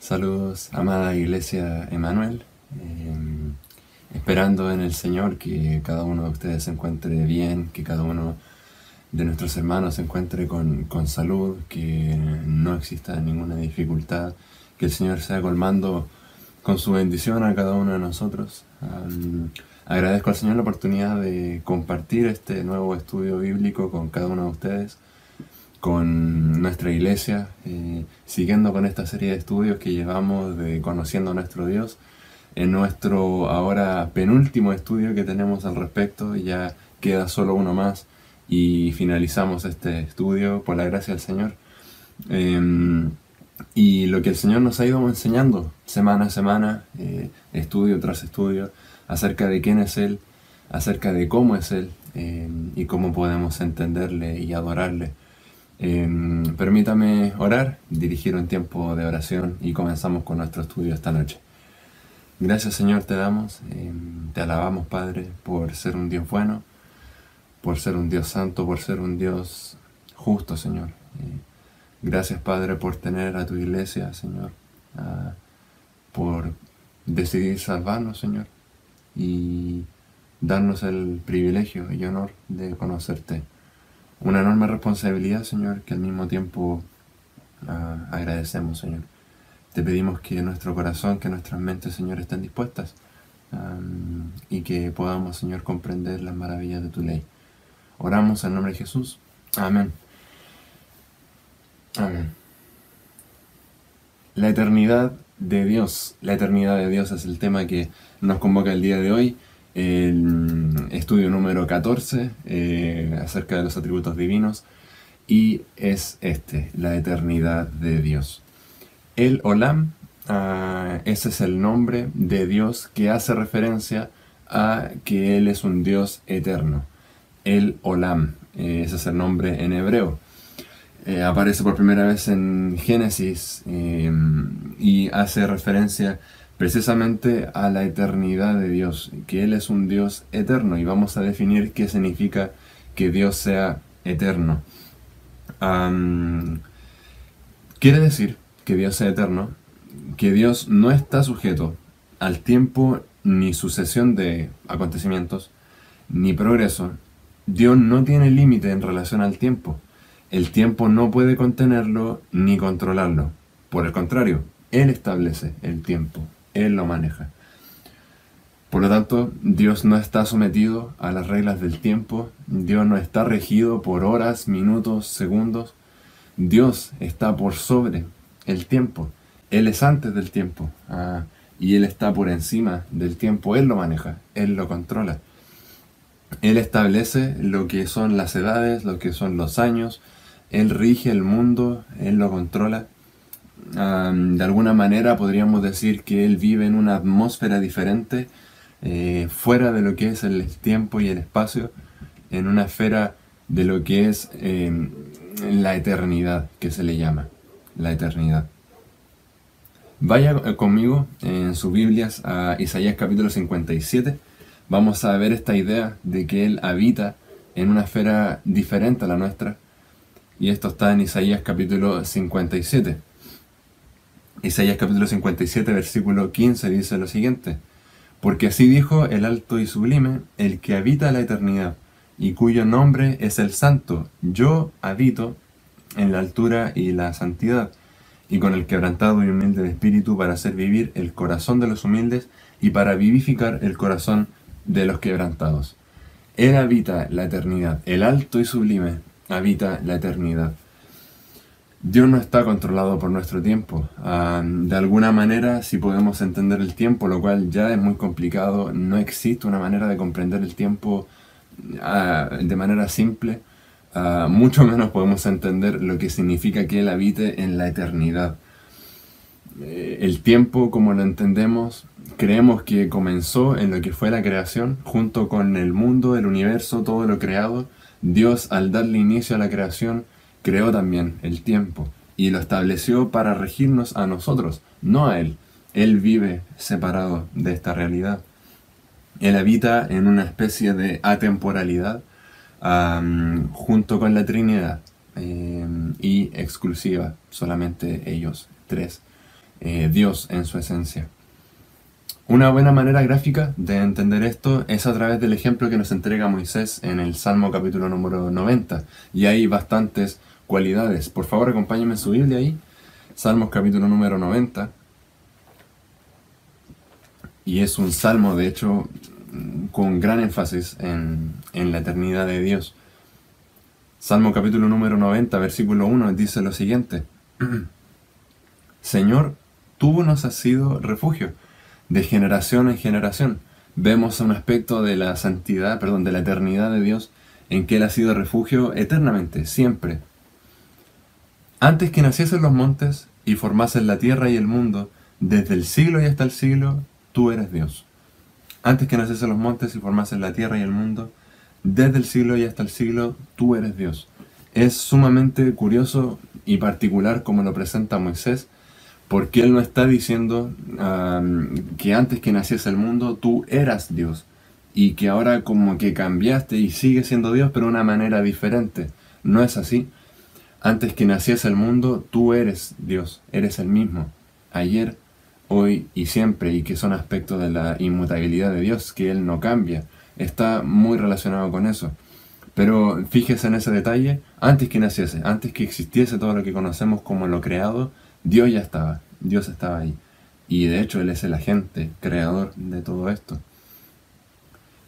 Saludos, amada Iglesia Emanuel. Esperando en el Señor que cada uno de ustedes se encuentre bien, que cada uno de nuestros hermanos se encuentre con salud, que no exista ninguna dificultad, que el Señor sea colmando con su bendición a cada uno de nosotros. Agradezco al Señor la oportunidad de compartir este nuevo estudio bíblico con cada uno de ustedes, con nuestra iglesia, siguiendo con esta serie de estudios que llevamos de Conociendo a nuestro Dios. En nuestro ahora penúltimo estudio que tenemos al respecto, ya queda solo uno más y finalizamos este estudio por la gracia del Señor. Y lo que el Señor nos ha ido enseñando semana a semana, estudio tras estudio, acerca de quién es Él, acerca de cómo es Él, y cómo podemos entenderle y adorarle. Permítame orar, dirigir un tiempo de oración y comenzamos con nuestro estudio esta noche. Gracias, Señor, te damos, te alabamos, Padre, por ser un Dios bueno, por ser un Dios santo, por ser un Dios justo, Señor. Gracias, Padre, por tener a tu iglesia, Señor, por decidir salvarnos, Señor, y darnos el privilegio y honor de conocerte. Una enorme responsabilidad, Señor, que al mismo tiempo agradecemos, Señor. Te pedimos que nuestro corazón, que nuestras mentes, Señor, estén dispuestas y que podamos, Señor, comprender las maravillas de tu ley. Oramos en nombre de Jesús. Amén. Amén. La eternidad de Dios. La eternidad de Dios es el tema que nos convoca el día de hoy. El estudio número 14 acerca de los atributos divinos, y es la eternidad de Dios. El Olam, ese es el nombre de Dios que hace referencia a que Él es un Dios eterno. El Olam, ese es el nombre en hebreo. Aparece por primera vez en Génesis y hace referencia precisamente a la eternidad de Dios, que Él es un Dios eterno, y vamos a definir qué significa que Dios sea eterno. Quiere decir que Dios sea eterno, que Dios no está sujeto al tiempo, ni sucesión de acontecimientos, ni progreso. Dios no tiene límite en relación al tiempo. El tiempo no puede contenerlo ni controlarlo. Por el contrario, Él establece el tiempo. Él lo maneja. Por lo tanto, Dios no está sometido a las reglas del tiempo. Dios no está regido por horas, minutos, segundos. Dios está por sobre el tiempo. Él es antes del tiempo. Y Él está por encima del tiempo. Él lo maneja. Él lo controla. Él establece lo que son las edades, lo que son los años. Él rige el mundo. Él lo controla. De alguna manera podríamos decir que Él vive en una atmósfera diferente, fuera de lo que es el tiempo y el espacio, en una esfera de lo que es la eternidad, que se le llama la eternidad. Vaya conmigo en sus Biblias a Isaías capítulo 57. Vamos a ver esta idea de que Él habita en una esfera diferente a la nuestra, y esto está en Isaías capítulo 57. Isaías capítulo 57, versículo 15 dice lo siguiente: porque así dijo el alto y sublime, el que habita la eternidad, y cuyo nombre es el Santo. Yo habito en la altura y la santidad, y con el quebrantado y humilde de espíritu, para hacer vivir el corazón de los humildes, y para vivificar el corazón de los quebrantados. Él habita la eternidad, el alto y sublime habita la eternidad. Dios no está controlado por nuestro tiempo. De alguna manera, si podemos entender el tiempo, lo cual ya es muy complicado, no existe una manera de comprender el tiempo de manera simple, mucho menos podemos entender lo que significa que Él habite en la eternidad. El tiempo, como lo entendemos, creemos que comenzó en lo que fue la creación, junto con el mundo, el universo, todo lo creado. Dios, al darle inicio a la creación, creó también el tiempo y lo estableció para regirnos a nosotros, no a Él. Él vive separado de esta realidad. Él habita en una especie de atemporalidad junto con la Trinidad y exclusiva, solamente ellos tres. Dios en su esencia. Una buena manera gráfica de entender esto es a través del ejemplo que nos entrega Moisés en el Salmo capítulo número 90. Y hay bastantes cualidades. Por favor, acompáñenme en su Biblia ahí. Salmos capítulo número 90. Y es un salmo, de hecho, con gran énfasis en la eternidad de Dios. Salmo capítulo número 90, versículo 1, dice lo siguiente. Señor, tú nos has sido refugio de generación en generación. Vemos un aspecto de la santidad, de la eternidad de Dios, en que Él ha sido refugio eternamente, siempre. Antes que naciesen los montes y formasen la tierra y el mundo, desde el siglo y hasta el siglo, tú eres Dios. Antes que naciesen los montes y formasen la tierra y el mundo, desde el siglo y hasta el siglo, tú eres Dios. Es sumamente curioso y particular como lo presenta Moisés, porque él no está diciendo que antes que naciese el mundo tú eras Dios y que ahora como que cambiaste y sigues siendo Dios pero de una manera diferente. No es así. Antes que naciese el mundo tú eres Dios, eres el mismo, ayer, hoy y siempre, y que son aspectos de la inmutabilidad de Dios, que Él no cambia. Está muy relacionado con eso. Pero fíjese en ese detalle, antes que naciese, antes que existiese todo lo que conocemos como lo creado, Dios ya estaba, Dios estaba ahí. Y de hecho Él es el agente creador de todo esto.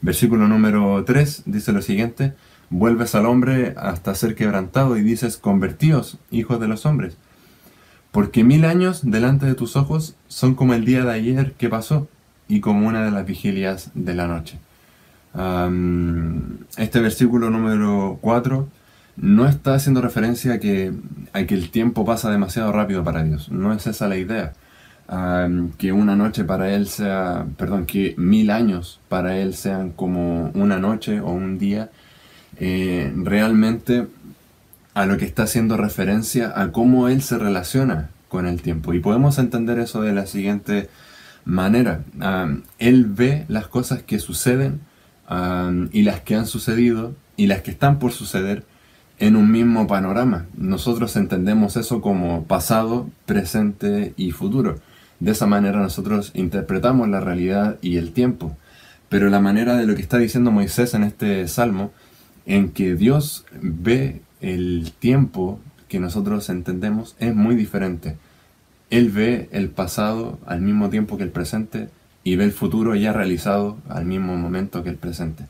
Versículo número 3 dice lo siguiente: vuelves al hombre hasta ser quebrantado y dices, convertíos, hijos de los hombres. Porque 1000 años delante de tus ojos son como el día de ayer que pasó y como una de las vigilias de la noche. Este versículo número 4 no está haciendo referencia a que el tiempo pasa demasiado rápido para Dios. No es esa la idea. Que una noche para Él sea, que 1000 años para Él sean como una noche o un día. Realmente a lo que está haciendo referencia a cómo Él se relaciona con el tiempo. Y podemos entender eso de la siguiente manera. Él ve las cosas que suceden y las que han sucedido y las que están por suceder en un mismo panorama. Nosotros entendemos eso como pasado, presente y futuro. De esa manera nosotros interpretamos la realidad y el tiempo. Pero la manera de lo que está diciendo Moisés en este salmo, en que Dios ve el tiempo que nosotros entendemos, es muy diferente. Él ve el pasado al mismo tiempo que el presente y ve el futuro ya realizado al mismo momento que el presente.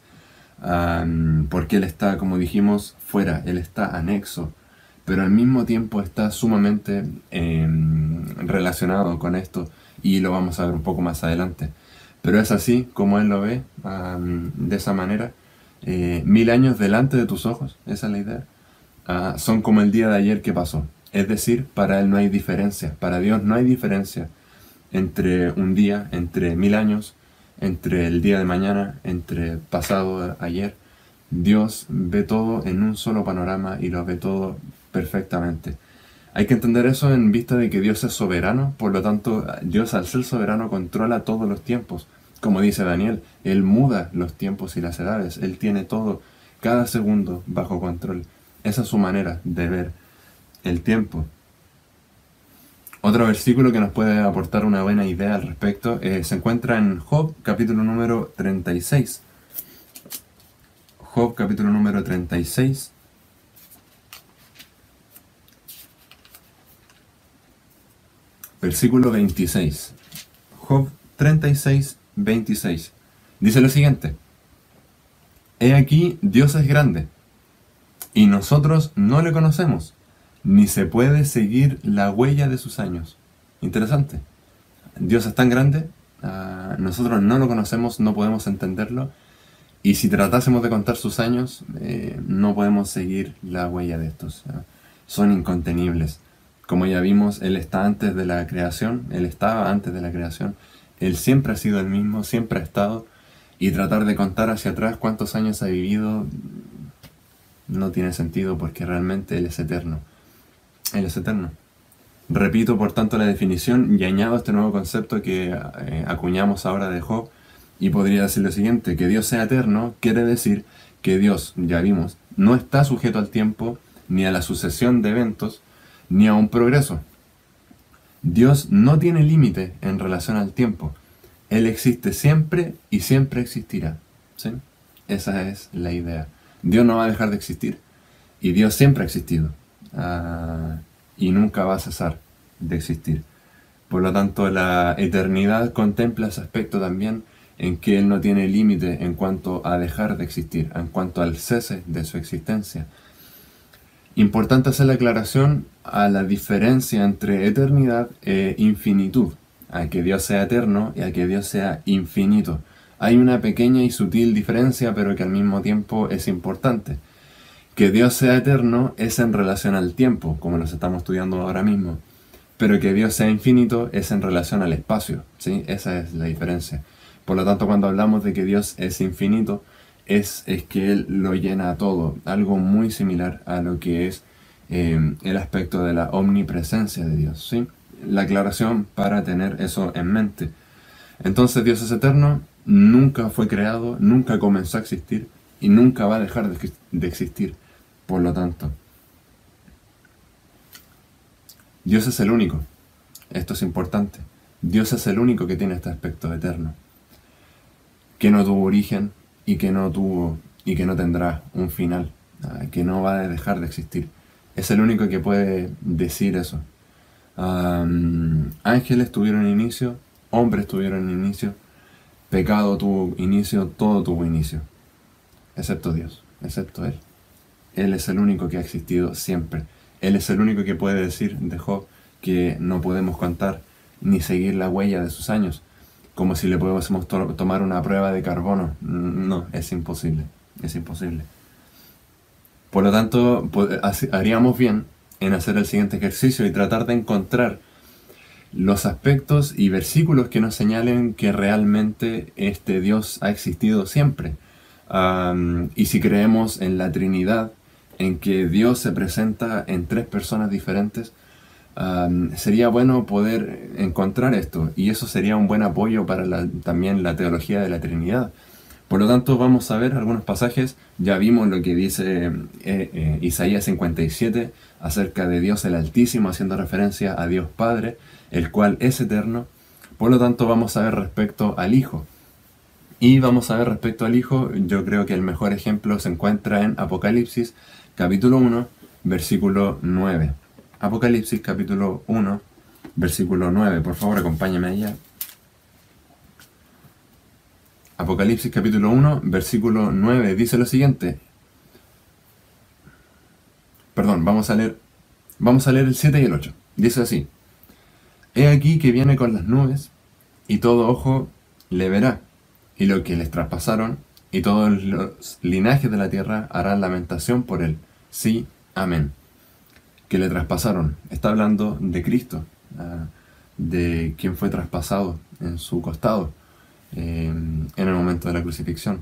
Porque Él está, como dijimos, fuera, Él está anexo, pero al mismo tiempo está sumamente relacionado con esto, y lo vamos a ver un poco más adelante. Pero es así como Él lo ve, de esa manera. 1000 años delante de tus ojos, esa es la idea. Son como el día de ayer que pasó. Es decir, para Él no hay diferencia, para Dios no hay diferencia entre un día, entre 1000 años, entre el día de mañana, entre pasado, ayer. Dios ve todo en un solo panorama y lo ve todo perfectamente. Hay que entender eso en vista de que Dios es soberano, por lo tanto, Dios al ser soberano controla todos los tiempos. Como dice Daniel, Él muda los tiempos y las edades, Él tiene todo, cada segundo bajo control. Esa es su manera de ver el tiempo. Otro versículo que nos puede aportar una buena idea al respecto se encuentra en Job, capítulo número 36. Job, capítulo número 36. Versículo 26. Job 36, 26. Dice lo siguiente: He aquí, Dios es grande, y nosotros no le conocemos, ni se puede seguir la huella de sus años. Interesante. Dios es tan grande, nosotros no lo conocemos, no podemos entenderlo, y si tratásemos de contar sus años, no podemos seguir la huella de estos. Son incontenibles. Como ya vimos, Él está antes de la creación, Él estaba antes de la creación, Él siempre ha sido el mismo, siempre ha estado, y tratar de contar hacia atrás cuántos años ha vivido no tiene sentido, porque realmente Él es eterno. Él es eterno. Repito, por tanto, la definición y añado este nuevo concepto que acuñamos ahora de Job, y podría decir lo siguiente: que Dios sea eterno quiere decir que Dios, ya vimos, no está sujeto al tiempo, ni a la sucesión de eventos, ni a un progreso. Dios no tiene límite en relación al tiempo. Él existe siempre y siempre existirá. ¿Sí? Esa es la idea. Dios no va a dejar de existir. Y Dios siempre ha existido. Y nunca va a cesar de existir. Por lo tanto, la eternidad contempla ese aspecto también, en que Él no tiene límite en cuanto a dejar de existir, en cuanto al cese de su existencia. Importante hacer la aclaración a la diferencia entre eternidad e infinitud, a que Dios sea eterno y a que Dios sea infinito. Hay una pequeña y sutil diferencia, pero que al mismo tiempo es importante. Que Dios sea eterno es en relación al tiempo, como los estamos estudiando ahora mismo, pero que Dios sea infinito es en relación al espacio, ¿sí? Esa es la diferencia. Por lo tanto, cuando hablamos de que Dios es infinito, es que Él lo llena todo, algo muy similar a lo que es el aspecto de la omnipresencia de Dios, ¿sí? La aclaración para tener eso en mente. Entonces Dios es eterno, nunca fue creado, nunca comenzó a existir y nunca va a dejar de existir. Por lo tanto, Dios es el único. Esto es importante. Dios es el único que tiene este aspecto eterno, que no tuvo origen y que no tendrá un final, que no va a dejar de existir. Es el único que puede decir eso. Ángeles tuvieron inicio, hombres tuvieron inicio, pecado tuvo inicio, todo tuvo inicio, excepto Dios, excepto Él. Él es el único que ha existido siempre. Él es el único que puede decir de Job que no podemos contar ni seguir la huella de sus años, como si le pudiésemos tomar una prueba de carbono. No, es imposible, es imposible. Por lo tanto, haríamos bien en hacer el siguiente ejercicio y tratar de encontrar los aspectos y versículos que nos señalen que realmente este Dios ha existido siempre. Y si creemos en la Trinidad, en que Dios se presenta en tres personas diferentes, sería bueno poder encontrar esto, y eso sería un buen apoyo para también la teología de la Trinidad. Por lo tanto, vamos a ver algunos pasajes. Ya vimos lo que dice Isaías 57 acerca de Dios el Altísimo, haciendo referencia a Dios Padre, el cual es eterno. Por lo tanto, vamos a ver respecto al Hijo. Y vamos a ver respecto al Hijo, yo creo que el mejor ejemplo se encuentra en Apocalipsis, capítulo 1, versículo 9. Apocalipsis, capítulo 1, versículo 9. Por favor, acompáñame allá. Apocalipsis, capítulo 1, versículo 9. Dice lo siguiente. Perdón, vamos a leer el 7 y el 8. Dice así. He aquí que viene con las nubes, y todo ojo le verá, y lo que les traspasaron, y todos los linajes de la tierra harán lamentación por él. Sí, amén. Que le traspasaron. Está hablando de Cristo, de quien fue traspasado en su costado en el momento de la crucifixión.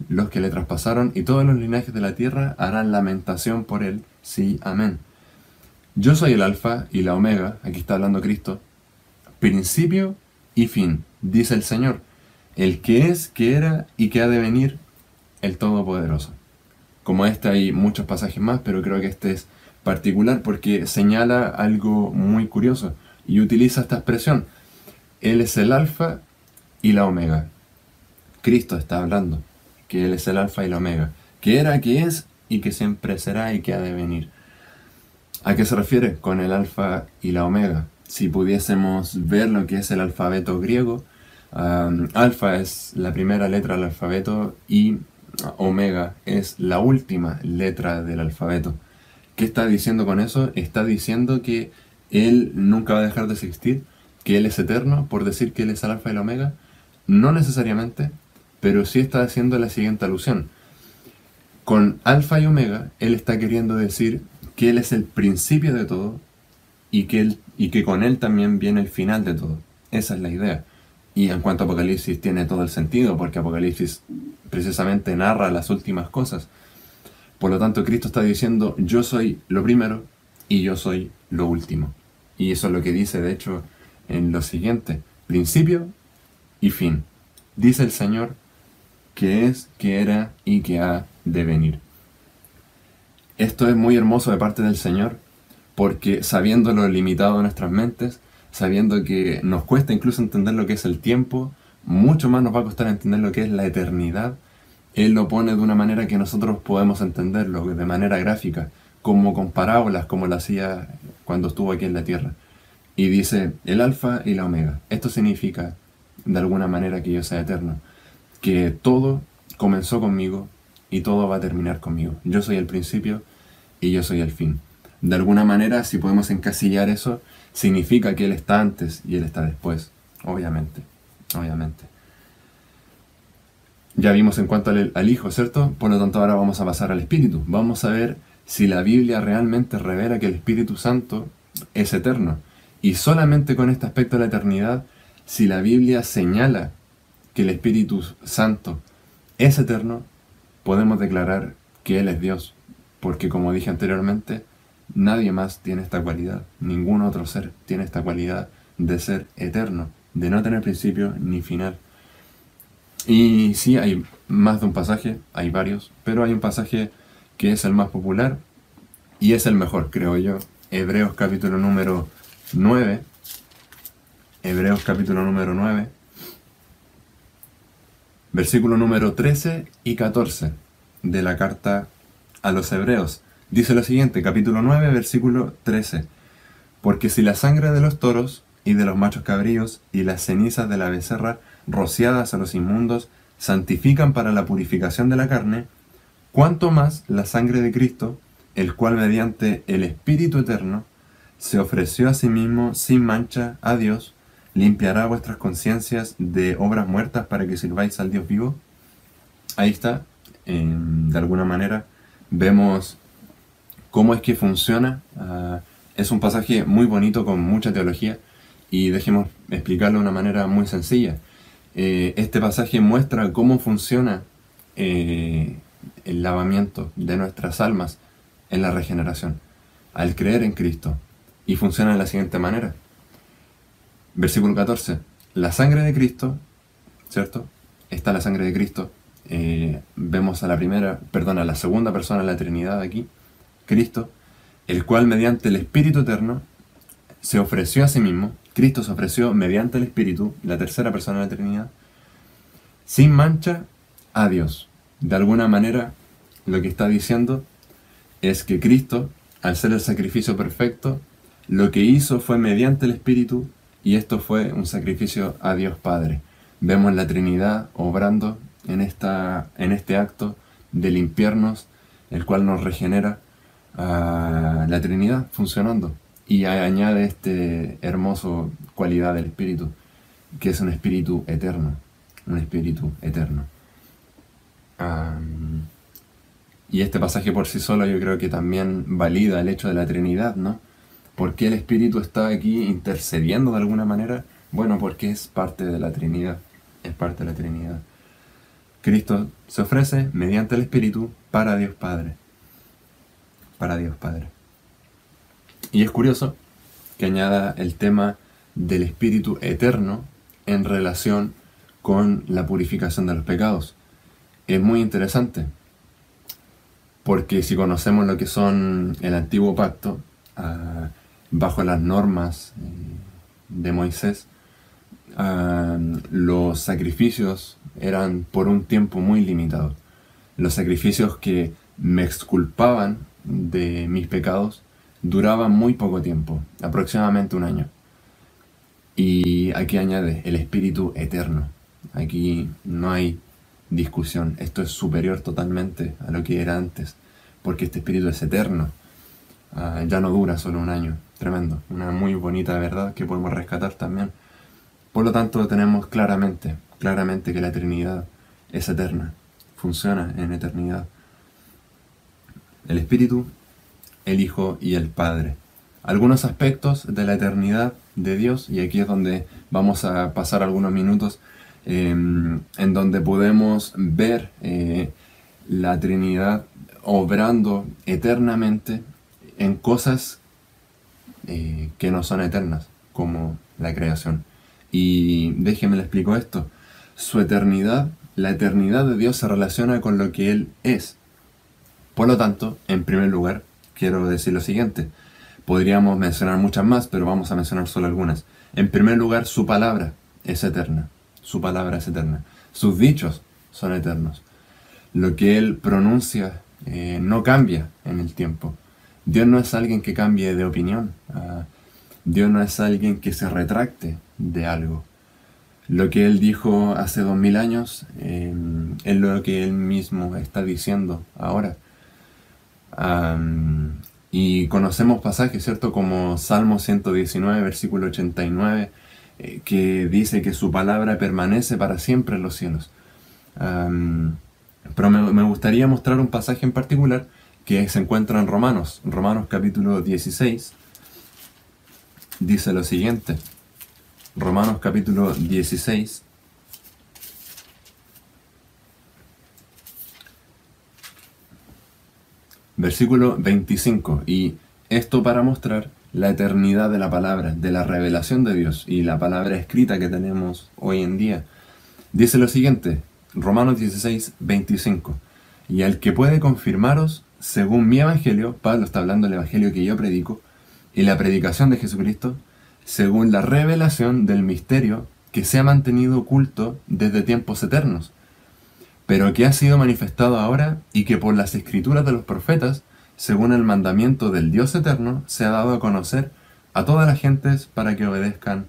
Los que le traspasaron y todos los linajes de la tierra harán lamentación por él. Sí, amén. Yo soy el alfa y la omega, aquí está hablando Cristo, principio y fin, dice el Señor, el que es, que era y que ha de venir, el Todopoderoso. Como este hay muchos pasajes más, pero creo que este es particular porque señala algo muy curioso y utiliza esta expresión. Él es el alfa y la omega. Cristo está hablando que Él es el alfa y la omega, que era, que es y que siempre será y que ha de venir. ¿A qué se refiere con el alfa y la omega? Si pudiésemos ver lo que es el alfabeto griego, alfa es la primera letra del alfabeto y omega es la última letra del alfabeto. ¿Qué está diciendo con eso? Está diciendo que Él nunca va a dejar de existir, que Él es eterno, por decir que Él es el alfa y la omega. No necesariamente, pero sí está haciendo la siguiente alusión. Con alfa y omega, Él está queriendo decir que Él es el principio de todo y que con Él también viene el final de todo. Esa es la idea. Y en cuanto a Apocalipsis tiene todo el sentido, porque Apocalipsis precisamente narra las últimas cosas. Por lo tanto, Cristo está diciendo, yo soy lo primero y yo soy lo último. Y eso es lo que dice, de hecho, en lo siguiente, principio y fin. Dice el Señor, que es, que era y que ha de venir. Esto es muy hermoso de parte del Señor, porque sabiendo lo limitado de nuestras mentes, sabiendo que nos cuesta incluso entender lo que es el tiempo, mucho más nos va a costar entender lo que es la eternidad. Él lo pone de una manera que nosotros podemos entenderlo, de manera gráfica, como con parábolas, como lo hacía cuando estuvo aquí en la tierra. Y dice, el alfa y la omega. Esto significa, de alguna manera, que yo sea eterno. Que todo comenzó conmigo y todo va a terminar conmigo. Yo soy el principio y yo soy el fin. De alguna manera, si podemos encasillar eso, significa que Él está antes y Él está después. Obviamente, obviamente. Ya vimos en cuanto al Hijo, ¿cierto? Por lo tanto, ahora vamos a pasar al Espíritu. Vamos a ver si la Biblia realmente revela que el Espíritu Santo es eterno. Y solamente con este aspecto de la eternidad, si la Biblia señala que el Espíritu Santo es eterno, podemos declarar que Él es Dios. Porque como dije anteriormente, nadie más tiene esta cualidad. Ningún otro ser tiene esta cualidad de ser eterno, de no tener principio ni final. Y sí, hay más de un pasaje, hay varios, pero hay un pasaje que es el más popular y es el mejor, creo yo. Hebreos capítulo número 9. Hebreos capítulo número 9. Versículo número 13 y 14 de la carta a los Hebreos. Dice lo siguiente, capítulo 9, versículo 13. Porque si la sangre de los toros y de los machos cabríos y las cenizas de la becerra rociadas a los inmundos santifican para la purificación de la carne, cuánto más la sangre de Cristo, el cual mediante el Espíritu Eterno se ofreció a sí mismo sin mancha a Dios, limpiará vuestras conciencias de obras muertas para que sirváis al Dios vivo. Ahí está, de alguna manera vemos cómo es que funciona. Es un pasaje muy bonito con mucha teología y dejemos explicarlo de una manera muy sencilla. Este pasaje muestra cómo funciona el lavamiento de nuestras almas en la regeneración, al creer en Cristo. Y funciona de la siguiente manera. Versículo 14. La sangre de Cristo, ¿cierto? Está la sangre de Cristo. Vemos a la segunda persona de la Trinidad aquí, Cristo, el cual mediante el Espíritu Eterno se ofreció a sí mismo. Cristo se ofreció mediante el Espíritu, la tercera persona de la Trinidad, sin mancha a Dios. De alguna manera, lo que está diciendo es que Cristo, al ser el sacrificio perfecto, lo que hizo fue mediante el Espíritu, y esto fue un sacrificio a Dios Padre. Vemos la Trinidad obrando en este acto de limpiarnos, el cual nos regenera, a la Trinidad funcionando. Y añade este hermoso cualidad del Espíritu, que es un Espíritu eterno. Un Espíritu eterno. Y este pasaje por sí solo yo creo que también valida el hecho de la Trinidad, ¿no? ¿Por qué el Espíritu está aquí intercediendo de alguna manera? Bueno, porque es parte de la Trinidad. Es parte de la Trinidad. Cristo se ofrece mediante el Espíritu para Dios Padre. Para Dios Padre. Y es curioso que añada el tema del Espíritu eterno en relación con la purificación de los pecados. Es muy interesante, porque si conocemos lo que son el Antiguo Pacto, bajo las normas de Moisés, los sacrificios eran por un tiempo muy limitado. Los sacrificios que me exculpaban de mis pecados duraban muy poco tiempo, aproximadamente un año. Y aquí añade el Espíritu eterno. Aquí no hay discusión. Esto es superior totalmente a lo que era antes, porque este Espíritu es eterno. Ya no dura solo un año. Tremendo. Una muy bonita verdad que podemos rescatar también. Por lo tanto, tenemos claramente que la Trinidad es eterna. Funciona en eternidad. El Espíritu, el Hijo y el Padre. Algunos aspectos de la eternidad de Dios, y aquí es donde vamos a pasar algunos minutos en donde podemos ver la Trinidad obrando eternamente en cosas que no son eternas, como la creación. Y déjenme le explico esto. Su eternidad, la eternidad de Dios se relaciona con lo que Él es. Por lo tanto, en primer lugar, quiero decir lo siguiente. Podríamos mencionar muchas más, pero vamos a mencionar solo algunas. En primer lugar, su palabra es eterna. Su palabra es eterna. Sus dichos son eternos. Lo que Él pronuncia no cambia en el tiempo. Dios no es alguien que cambie de opinión. Dios no es alguien que se retracte de algo. Lo que Él dijo hace 2000 años es lo que Él mismo está diciendo ahora. Y conocemos pasajes, ¿cierto? Como Salmo 119, versículo 89, que dice que su palabra permanece para siempre en los cielos. Pero me gustaría mostrar un pasaje en particular que se encuentra en Romanos capítulo 16, dice lo siguiente. Romanos capítulo 16, versículo 25, y esto para mostrar la eternidad de la palabra, de la revelación de Dios y la palabra escrita que tenemos hoy en día. Dice lo siguiente, Romanos 16, 25, y al que puede confirmaros, según mi evangelio, Pablo está hablando del evangelio que yo predico, y la predicación de Jesucristo, según la revelación del misterio que se ha mantenido oculto desde tiempos eternos, pero que ha sido manifestado ahora y que por las escrituras de los profetas, según el mandamiento del Dios eterno, se ha dado a conocer a todas las gentes para que obedezcan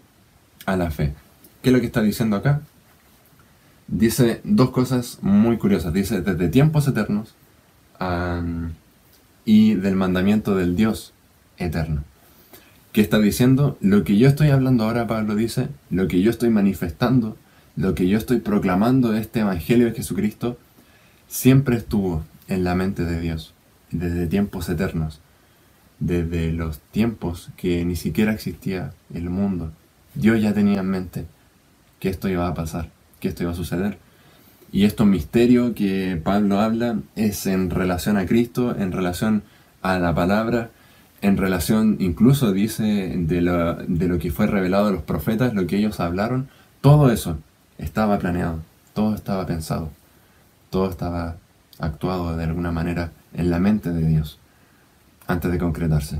a la fe. ¿Qué es lo que está diciendo acá? Dice dos cosas muy curiosas. Dice desde tiempos eternos y del mandamiento del Dios eterno. ¿Qué está diciendo? Lo que yo estoy hablando ahora, Pablo dice, lo que yo estoy manifestando, lo que yo estoy proclamando de este evangelio de Jesucristo, siempre estuvo en la mente de Dios, desde tiempos eternos, desde los tiempos que ni siquiera existía el mundo. Dios ya tenía en mente que esto iba a pasar, que esto iba a suceder. Y este misterio que Pablo habla es en relación a Cristo, en relación a la palabra, en relación, incluso dice, de lo que fue revelado a los profetas, lo que ellos hablaron. Todo eso estaba planeado, todo estaba pensado, todo estaba actuado de alguna manera en la mente de Dios, antes de concretarse.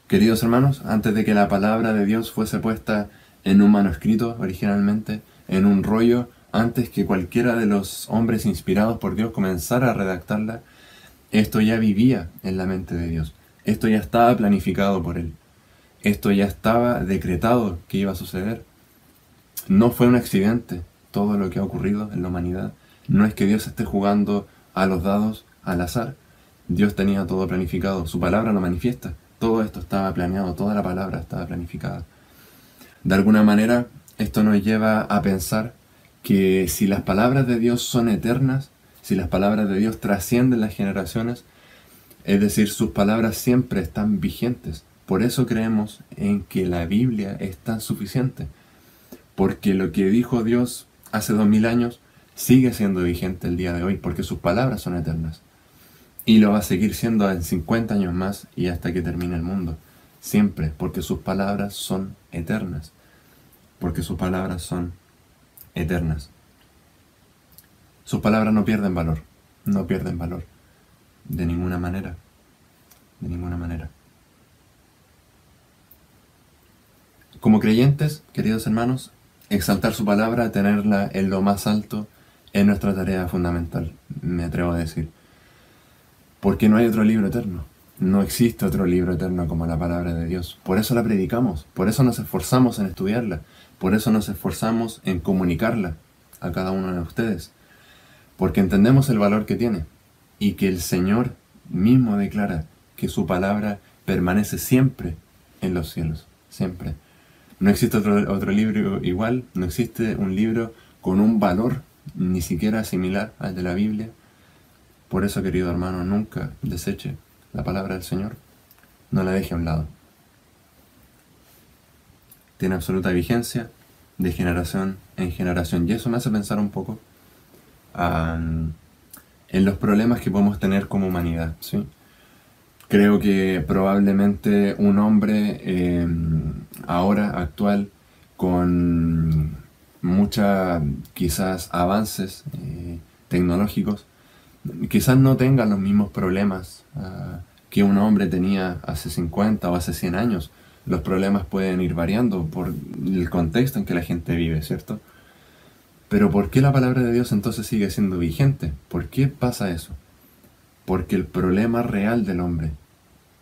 Queridos hermanos, antes de que la palabra de Dios fuese puesta en un manuscrito originalmente, en un rollo, antes que cualquiera de los hombres inspirados por Dios comenzara a redactarla, esto ya vivía en la mente de Dios. Esto ya estaba planificado por Él. Esto ya estaba decretado que iba a suceder. No fue un accidente todo lo que ha ocurrido en la humanidad. No es que Dios esté jugando a los dados al azar. Dios tenía todo planificado. Su palabra lo manifiesta. Todo esto estaba planeado. Toda la palabra estaba planificada. De alguna manera, esto nos lleva a pensar que si las palabras de Dios son eternas, si las palabras de Dios trascienden las generaciones, es decir, sus palabras siempre están vigentes. Por eso creemos en que la Biblia es tan suficiente. Porque lo que dijo Dios hace 2000 años sigue siendo vigente el día de hoy, porque sus palabras son eternas. Y lo va a seguir siendo en 50 años más y hasta que termine el mundo. Siempre, porque sus palabras son eternas. Porque sus palabras son eternas. Sus palabras no pierden valor. No pierden valor. De ninguna manera. De ninguna manera. Como creyentes, queridos hermanos, exaltar su palabra, tenerla en lo más alto, es nuestra tarea fundamental, me atrevo a decir. Porque no hay otro libro eterno. No existe otro libro eterno como la palabra de Dios. Por eso la predicamos, por eso nos esforzamos en estudiarla, por eso nos esforzamos en comunicarla a cada uno de ustedes. Porque entendemos el valor que tiene y que el Señor mismo declara que su palabra permanece siempre en los cielos, siempre. No existe otro libro igual, no existe un libro con un valor ni siquiera similar al de la Biblia. Por eso, querido hermano, nunca deseche la palabra del Señor, no la deje a un lado. Tiene absoluta vigencia de generación en generación, y eso me hace pensar un poco en los problemas que podemos tener como humanidad, ¿sí? Creo que probablemente un hombre ahora, actual, con muchos quizás avances tecnológicos, quizás no tenga los mismos problemas que un hombre tenía hace 50 o hace 100 años, los problemas pueden ir variando por el contexto en que la gente vive, ¿cierto? Pero ¿por qué la palabra de Dios entonces sigue siendo vigente? ¿Por qué pasa eso? Porque el problema real del hombre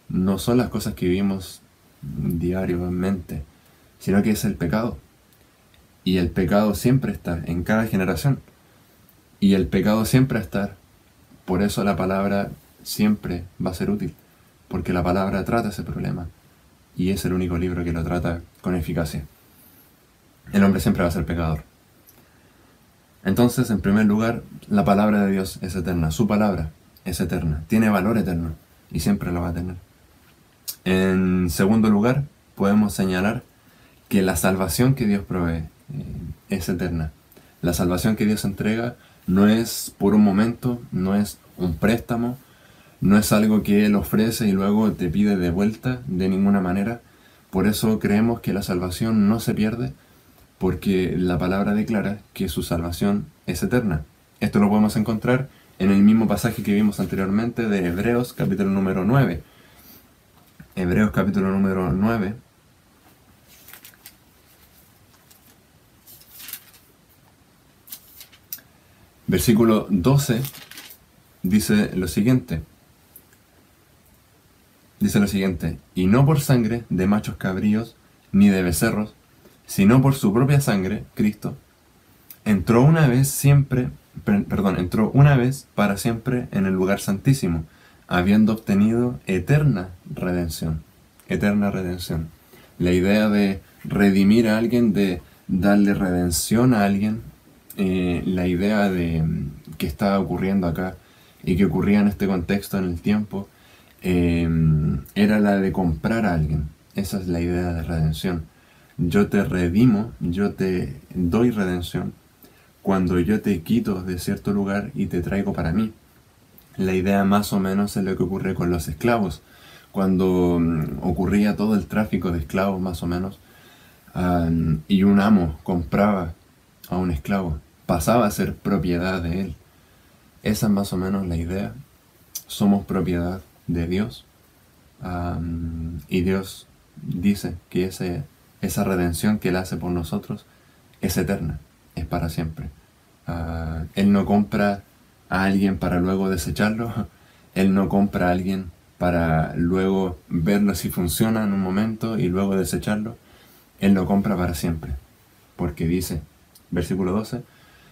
no son las cosas que vivimos diariamente, sino que es el pecado. Y el pecado siempre está en cada generación. Y el pecado siempre va a estar. Por eso la palabra siempre va a ser útil. Porque la palabra trata ese problema. Y es el único libro que lo trata con eficacia. El hombre siempre va a ser pecador. Entonces, en primer lugar, la palabra de Dios es eterna. Su palabra es eterna. Tiene valor eterno. Y siempre lo va a tener. En segundo lugar, podemos señalar que la salvación que Dios provee es eterna. La salvación que Dios entrega no es por un momento, no es un préstamo, no es algo que Él ofrece y luego te pide de vuelta de ninguna manera. Por eso creemos que la salvación no se pierde, porque la palabra declara que su salvación es eterna. Esto lo podemos encontrar en el mismo pasaje que vimos anteriormente de Hebreos capítulo número 9. Hebreos capítulo número 9. Versículo 12 dice lo siguiente. Y no por sangre de machos cabríos ni de becerros, sino por su propia sangre, Cristo, entró una vez para siempre en el lugar santísimo, habiendo obtenido eterna redención. Eterna redención. La idea de redimir a alguien, de darle redención a alguien, la idea de que está ocurriendo acá y que ocurría en este contexto en el tiempo, era la de comprar a alguien. Esa es la idea de redención. Yo te redimo, yo te doy redención cuando yo te quito de cierto lugar y te traigo para mí. La idea más o menos es lo que ocurre con los esclavos. Cuando ocurría todo el tráfico de esclavos más o menos, y un amo compraba a un esclavo, pasaba a ser propiedad de él. Esa es más o menos la idea. Somos propiedad de Dios, y Dios dice que esa redención que Él hace por nosotros es eterna, es para siempre. Él no compra a alguien para luego desecharlo. Él no compra a alguien para luego verlo si funciona en un momento y luego desecharlo. Él lo compra para siempre, porque dice, versículo 12,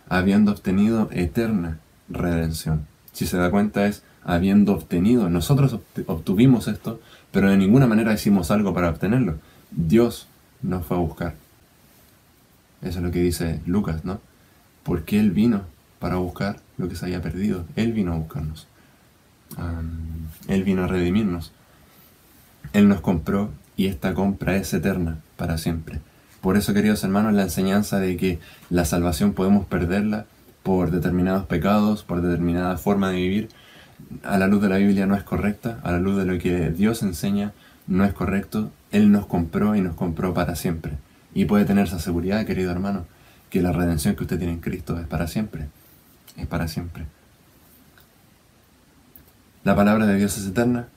habiendo obtenido eterna redención. Si se da cuenta, es habiendo obtenido. Nosotros obtuvimos esto, pero de ninguna manera hicimos algo para obtenerlo. Dios nos fue a buscar. Eso es lo que dice Lucas, ¿no? Porque Él vino para buscar lo que se había perdido. Él vino a buscarnos. Él vino a redimirnos. Él nos compró y esta compra es eterna para siempre. Por eso, queridos hermanos, la enseñanza de que la salvación podemos perderla por determinados pecados, por determinada forma de vivir, a la luz de la Biblia no es correcta, a la luz de lo que Dios enseña no es correcto. Él nos compró y nos compró para siempre. Y puede tener esa seguridad, querido hermano, que la redención que usted tiene en Cristo es para siempre. Es para siempre. La palabra de Dios es eterna.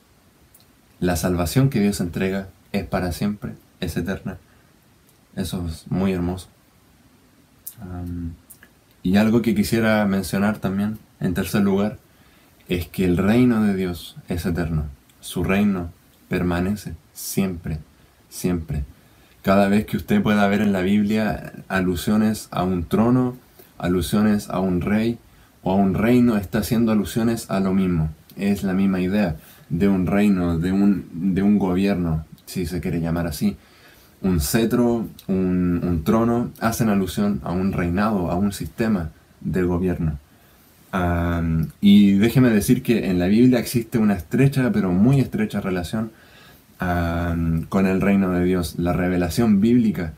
La salvación que Dios entrega es para siempre, es eterna. Eso es muy hermoso. Y algo que quisiera mencionar también, en tercer lugar, es que el reino de Dios es eterno. Su reino permanece siempre, siempre. Cada vez que usted pueda ver en la Biblia alusiones a un trono, alusiones a un rey o a un reino, está haciendo alusiones a lo mismo. Es la misma idea de un reino, de un gobierno, si se quiere llamar así. Un cetro, un trono, hacen alusión a un reinado, a un sistema de gobierno. Y déjeme decir que en la Biblia existe una estrecha, pero muy estrecha relación con el reino de Dios. La revelación bíblica,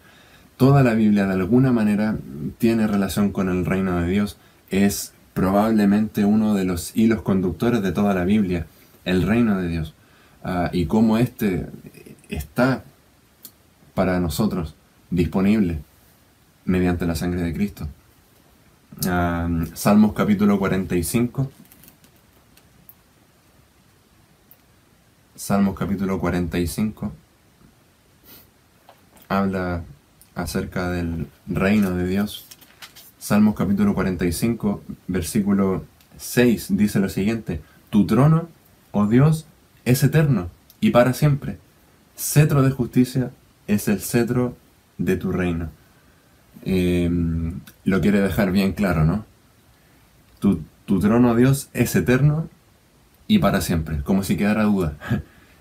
toda la Biblia de alguna manera tiene relación con el reino de Dios. Es probablemente uno de los hilos conductores de toda la Biblia, el reino de Dios. Y cómo este está para nosotros disponible mediante la sangre de Cristo. Salmos capítulo 45. Salmos capítulo 45. habla acerca del reino de Dios. Salmos capítulo 45, versículo 6 dice lo siguiente: Tu trono, oh Dios, es eterno y para siempre. Cetro de justicia es el cetro de tu reino. Lo quiere dejar bien claro, ¿no? Tu trono, oh Dios, es eterno y para siempre, como si quedara duda.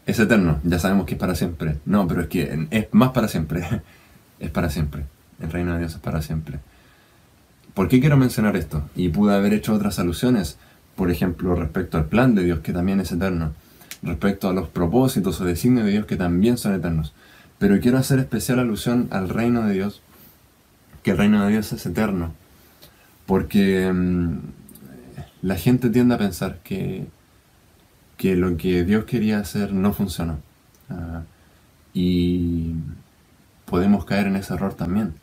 Es eterno, ya sabemos que es para siempre. No, pero es que es más para siempre. Es para siempre. El reino de Dios es para siempre. ¿Por qué quiero mencionar esto? Y pude haber hecho otras alusiones, por ejemplo, respecto al plan de Dios, que también es eterno, respecto a los propósitos o designios de Dios, que también son eternos. Pero quiero hacer especial alusión al reino de Dios, que el reino de Dios es eterno, porque la gente tiende a pensar que lo que Dios quería hacer no funcionó. Y podemos caer en ese error también,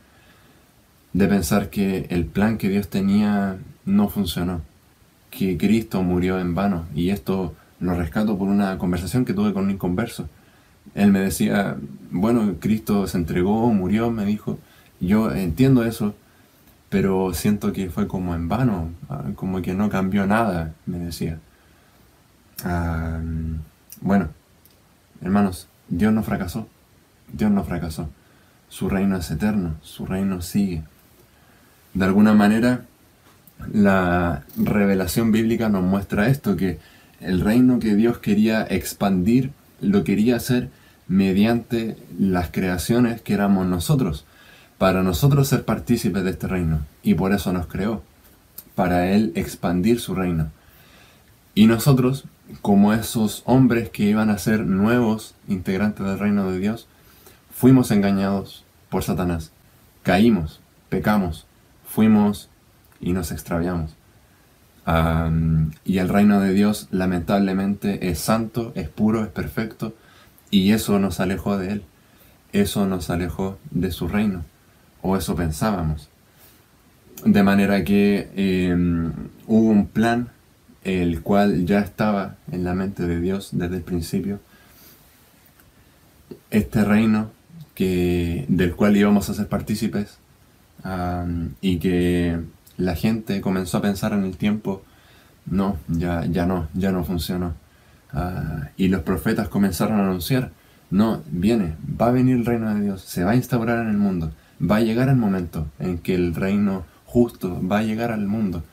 de pensar que el plan que Dios tenía no funcionó, que Cristo murió en vano. Y esto lo rescato por una conversación que tuve con un inconverso. Él me decía, bueno, Cristo se entregó, murió, me dijo. Yo entiendo eso, pero siento que fue como en vano, como que no cambió nada, me decía. Bueno, hermanos, Dios no fracasó. Dios no fracasó. Su reino es eterno, su reino sigue. De alguna manera, la revelación bíblica nos muestra esto, que el reino que Dios quería expandir, lo quería hacer mediante las creaciones que éramos nosotros, para nosotros ser partícipes de este reino. Y por eso nos creó, para Él expandir su reino. Y nosotros, como esos hombres que iban a ser nuevos integrantes del reino de Dios, fuimos engañados por Satanás, caímos, pecamos, fuimos y nos extraviamos. Y el reino de Dios lamentablemente es santo, es puro, es perfecto, y eso nos alejó de Él, eso nos alejó de su reino, o eso pensábamos. De manera que hubo un plan, el cual ya estaba en la mente de Dios desde el principio. Este reino del cual íbamos a ser partícipes, y que la gente comenzó a pensar en el tiempo, no, ya no funcionó. Y los profetas comenzaron a anunciar, no, va a venir el reino de Dios, se va a instaurar en el mundo, va a llegar el momento en que el reino justo va a llegar al mundo.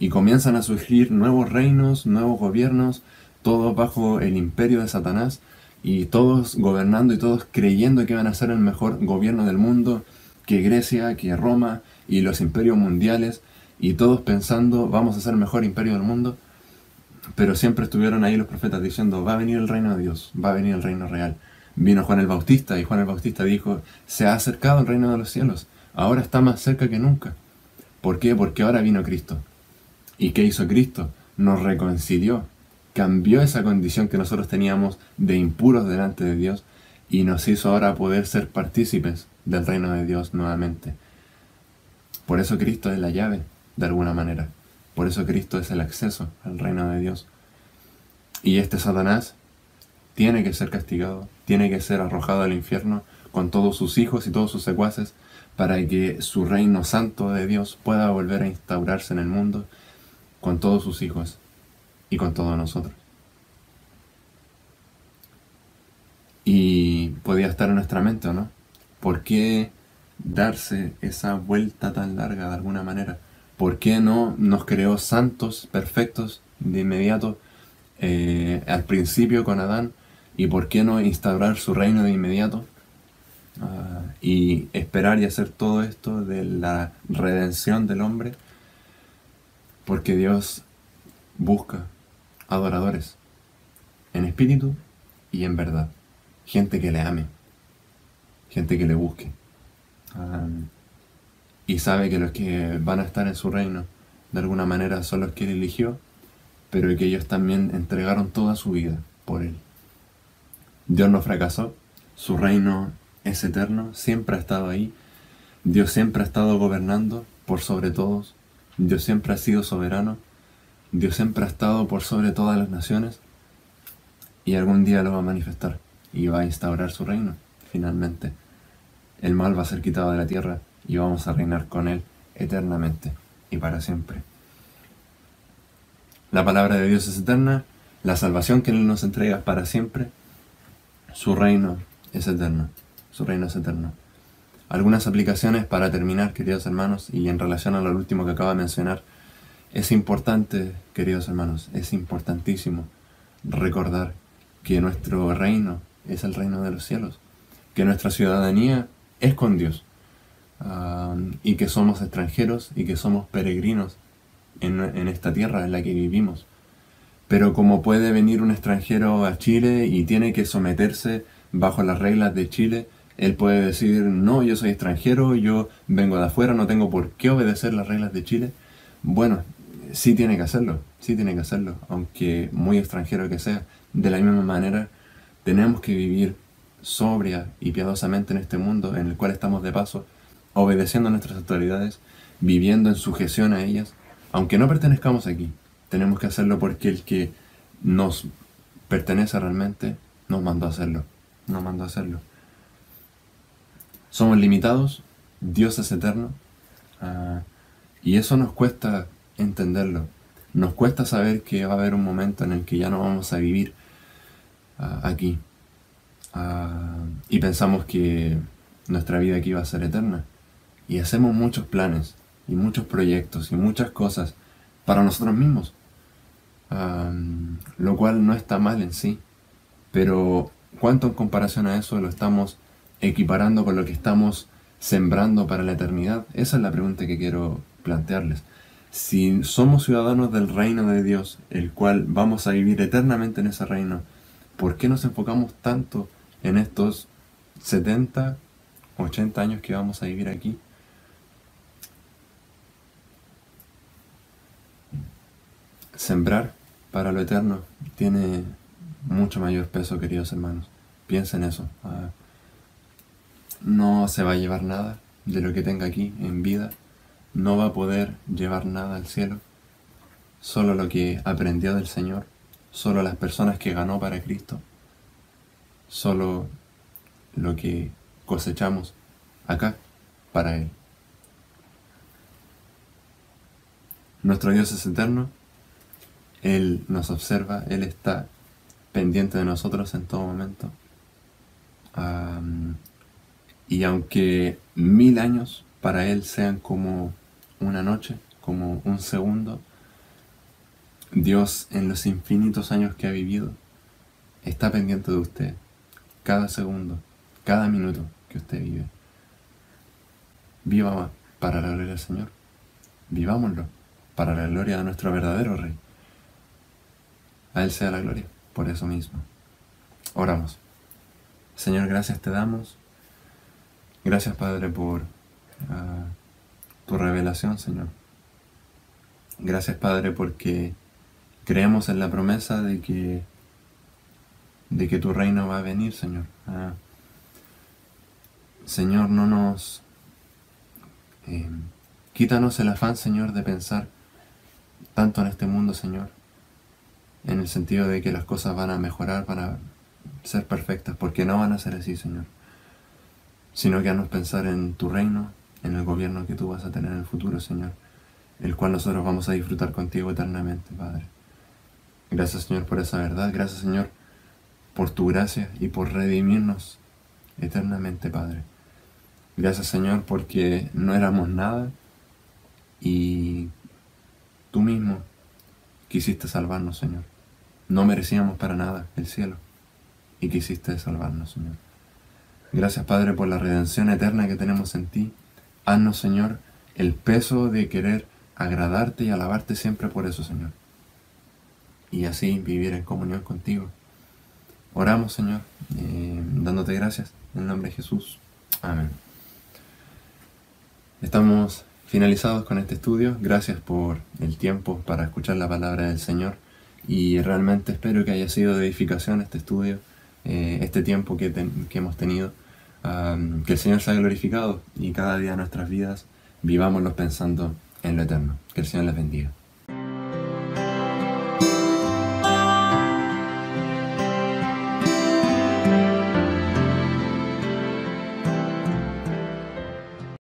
Y comienzan a surgir nuevos reinos, nuevos gobiernos, todos bajo el imperio de Satanás, y todos gobernando y todos creyendo que iban a ser el mejor gobierno del mundo, que Grecia, que Roma y los imperios mundiales, y todos pensando, vamos a ser el mejor imperio del mundo. Pero siempre estuvieron ahí los profetas diciendo, va a venir el reino de Dios, va a venir el reino real. Vino Juan el Bautista, y Juan el Bautista dijo, se ha acercado el reino de los cielos, ahora está más cerca que nunca. ¿Por qué? Porque ahora vino Cristo. ¿Y qué hizo Cristo? Nos reconcilió, cambió esa condición que nosotros teníamos de impuros delante de Dios, y nos hizo ahora poder ser partícipes del reino de Dios nuevamente. Por eso Cristo es la llave, de alguna manera. Por eso Cristo es el acceso al reino de Dios. Y este Satanás tiene que ser castigado, tiene que ser arrojado al infierno con todos sus hijos y todos sus secuaces, para que su reino santo de Dios pueda volver a instaurarse en el mundo con todos sus hijos y con todos nosotros. Y podía estar en nuestra mente, ¿o no? ¿Por qué darse esa vuelta tan larga de alguna manera? ¿Por qué no nos creó santos, perfectos de inmediato al principio con Adán? ¿Y por qué no instaurar su reino de inmediato? Y esperar y hacer todo esto de la redención del hombre, porque Dios busca adoradores en espíritu y en verdad, gente que le ame, gente que le busque, y sabe que los que van a estar en su reino de alguna manera son los que Él eligió, pero que ellos también entregaron toda su vida por Él. Dios no fracasó, su reino es eterno, siempre ha estado ahí. Dios siempre ha estado gobernando por sobre todos. Dios siempre ha sido soberano. Dios siempre ha estado por sobre todas las naciones. Y algún día lo va a manifestar y va a instaurar su reino, finalmente. el mal va a ser quitado de la tierra y vamos a reinar con Él eternamente y para siempre. La palabra de Dios es eterna, la salvación que Él nos entrega es para siempre, su reino es eterno, su reino es eterno. Algunas aplicaciones para terminar, queridos hermanos, y en relación a lo último que acabo de mencionar, es importante, queridos hermanos, es importantísimo recordar que nuestro reino es el reino de los cielos, que nuestra ciudadanía es con Dios, y que somos extranjeros y que somos peregrinos en esta tierra en la que vivimos. Pero como puede venir un extranjero a Chile y tiene que someterse bajo las reglas de Chile, él puede decir, no, yo soy extranjero, yo vengo de afuera, no tengo por qué obedecer las reglas de Chile. Bueno, sí tiene que hacerlo, aunque muy extranjero que sea. De la misma manera, tenemos que vivir sobria y piadosamente en este mundo en el cual estamos de paso, obedeciendo a nuestras autoridades, viviendo en sujeción a ellas, aunque no pertenezcamos aquí. Tenemos que hacerlo porque el que nos pertenece realmente nos mandó a hacerlo. Somos limitados, Dios es eterno, y eso nos cuesta entenderlo. Nos cuesta saber que va a haber un momento en el que ya no vamos a vivir aquí. Y pensamos que nuestra vida aquí va a ser eterna. Y hacemos muchos planes, y muchos proyectos, y muchas cosas para nosotros mismos. Lo cual no está mal en sí. Pero ¿cuánto en comparación a eso lo estamos equiparando con lo que estamos sembrando para la eternidad? Esa es la pregunta que quiero plantearles. Si somos ciudadanos del reino de Dios, el cual vamos a vivir eternamente en ese reino, ¿por qué nos enfocamos tanto en estos 70, 80 años que vamos a vivir aquí? Sembrar para lo eterno tiene mucho mayor peso, queridos hermanos. Piensen eso. No se va a llevar nada de lo que tenga aquí en vida. No va a poder llevar nada al cielo. Solo lo que aprendió del Señor. Solo las personas que ganó para Cristo. Solo lo que cosechamos acá para Él. Nuestro Dios es eterno. Él nos observa. Él está pendiente de nosotros en todo momento. Y aunque 1000 años para Él sean como una noche, como un segundo, Dios en los infinitos años que ha vivido está pendiente de usted. Cada segundo, cada minuto que usted vive. Viva para la gloria del Señor. Vivámoslo para la gloria de nuestro verdadero Rey. A Él sea la gloria, por eso mismo. Oramos. Señor, gracias te damos. Gracias, Padre, por tu revelación, Señor. Gracias, Padre, porque creemos en la promesa de que tu reino va a venir, Señor. Señor, no nos... quítanos el afán, Señor, de pensar tanto en este mundo, Señor, en el sentido de que las cosas van a mejorar, van a ser perfectas, porque no van a ser así, Señor. Sino que haznos pensar en tu reino, en el gobierno que tú vas a tener en el futuro, Señor, el cual nosotros vamos a disfrutar contigo eternamente, Padre. Gracias, Señor, por esa verdad. Gracias, Señor, por tu gracia y por redimirnos eternamente, Padre. Gracias, Señor, porque no éramos nada y tú mismo quisiste salvarnos, Señor. No merecíamos para nada el cielo y quisiste salvarnos, Señor. Gracias, Padre, por la redención eterna que tenemos en ti. Haznos, Señor, el peso de querer agradarte y alabarte siempre por eso, Señor. Y así vivir en comunión contigo. Oramos, Señor, dándote gracias en el nombre de Jesús. Amén. Estamos finalizados con este estudio. Gracias por el tiempo para escuchar la palabra del Señor. Y realmente espero que haya sido de edificación este estudio, este tiempo que hemos tenido. Que el Señor sea glorificado y cada día de nuestras vidas vivámoslos pensando en lo eterno. Que el Señor les bendiga.